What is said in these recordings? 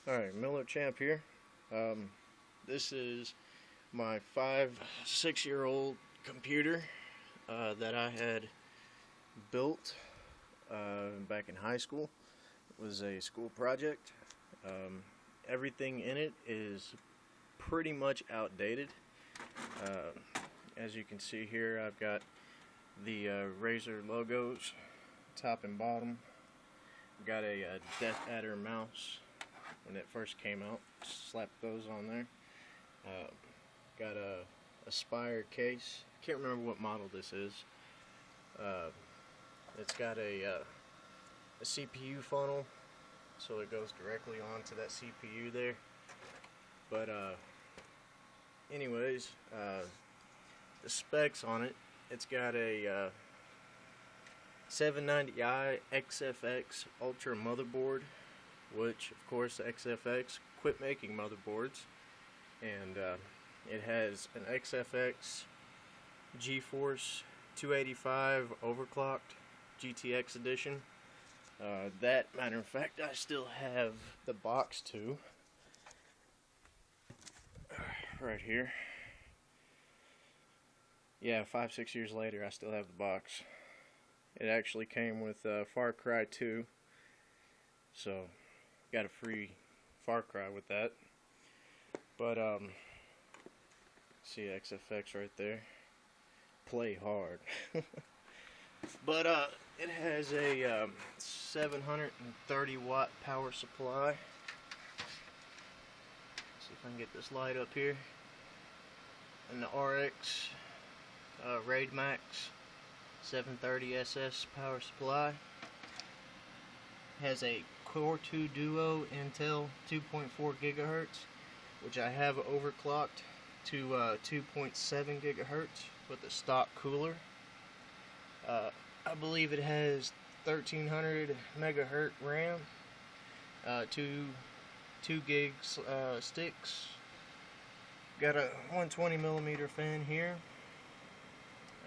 Alright, Miller Champ here. This is my 6-year-old computer that I had built back in high school. It was a school project. Everything in it is pretty much outdated. As you can see here, I've got the Razer logos, top and bottom. Got a Death Adder mouse when it first came out. Slapped those on there. Got a Aspire case. Can't remember what model this is. It's got a CPU funnel, so it goes directly onto that CPU there. But anyways, the specs on it. It's got a 790i XFX Ultra motherboard, which of course XFX quit making motherboards, and it has an XFX GeForce 285 overclocked GTX edition. That, matter of fact, I still have the box too, right here. Yeah, 5-6 years later, I still have the box. It actually came with Far Cry 2, so got a free Far Cry with that. But see XFX right there. Play hard. But it has a 730 watt power supply. See if I can get this light up here. And the RX Raid Max 730 SS power supply. Has a Core 2 Duo Intel 2.4 gigahertz, which I have overclocked to 2.7 gigahertz with a stock cooler. I believe it has 1300 megahertz RAM, 2 gigs sticks. Got a 120 millimeter fan here.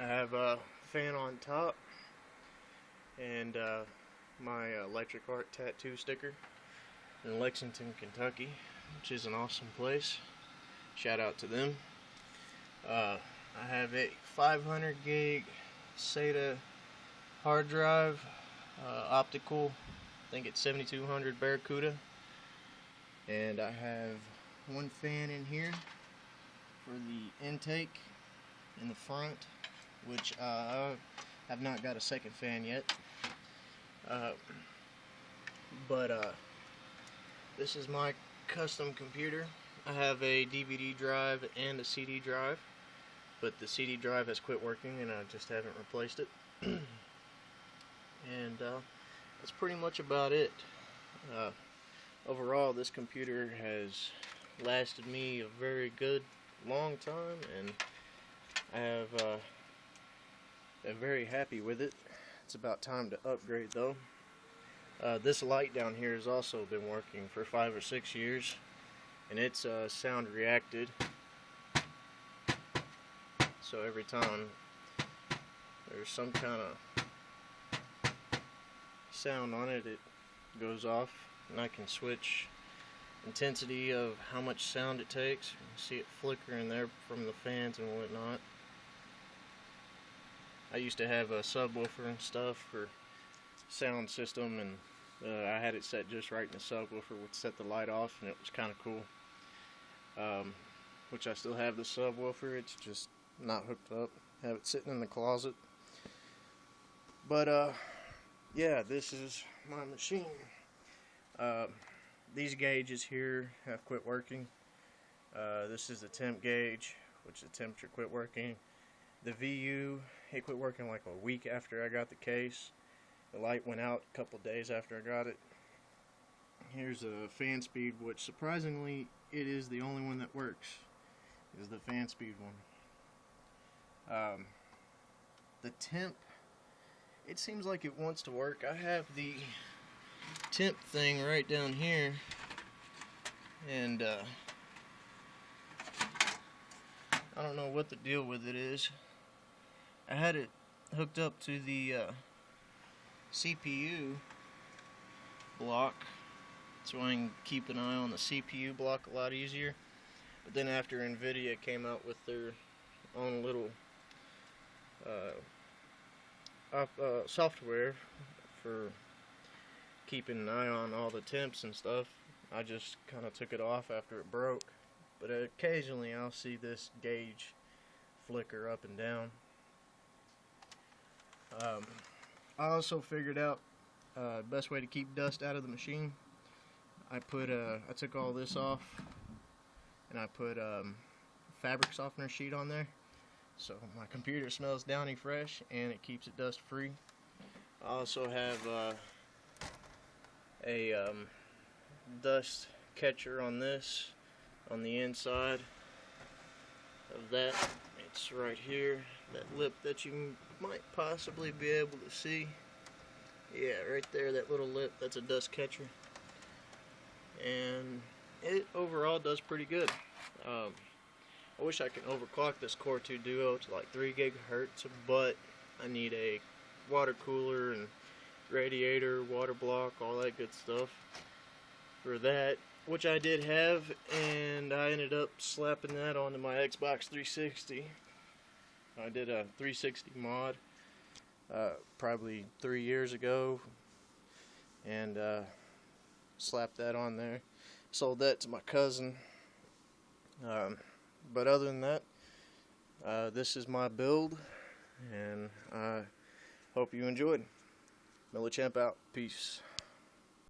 I have a fan on top, and my Electric Art tattoo sticker in Lexington, Kentucky, which is an awesome place. Shout out to them. I have a 500 gig SATA hard drive, optical. I think it's 7200 Barracuda, and I have one fan in here for the intake in the front, which I have not got a second fan yet. But this is my custom computer. I have a DVD drive and a CD drive, but the CD drive has quit working and I just haven't replaced it. And that's pretty much about it. Overall, this computer has lasted me a very good long time, and I have been very happy with it. It's about time to upgrade though. This light down here has also been working for 5 or 6 years, and it's sound reacted, so every time there's some kind of sound on it, it goes off, and I can switch intensity of how much sound it takes. You can see it flickering there from the fans and whatnot. I used to have a subwoofer and stuff for sound system, and I had it set just right, in the subwoofer would set the light off, and it was kind of cool. Which I still have the subwoofer, it's just not hooked up. I have it sitting in the closet. But yeah, this is my machine. These gauges here have quit working. This is the temp gauge, which the temperature quit working. The VU, it quit working like a week after I got the case. The light went out a couple days after I got it. Here's a fan speed, which surprisingly it is the only one that works, is the fan speed one. The temp, it seems like it wants to work. I have the temp thing right down here, and I don't know what the deal with it is. I had it hooked up to the CPU block, so I can keep an eye on the CPU block a lot easier. But then after NVIDIA came out with their own little software for keeping an eye on all the temps and stuff, I just kind of took it off after it broke. But occasionally I'll see this gauge flicker up and down. I also figured out best way to keep dust out of the machine. I took all this off and I put fabric softener sheet on there, so my computer smells downy fresh and it keeps it dust free. I also have a dust catcher on this, on the inside of that. It's right here, that lip that you might possibly be able to see. Yeah, right there, that little lip, that's a dust catcher. And it overall does pretty good. I wish I could overclock this Core 2 Duo to like 3 gigahertz, but I need a water cooler and radiator, water block, all that good stuff for that, which I did have, and I ended up slapping that onto my Xbox 360. I did a 360 mod probably 3 years ago, and slapped that on there. Sold that to my cousin. But other than that, this is my build, and I hope you enjoyed. Millichamp out. Peace.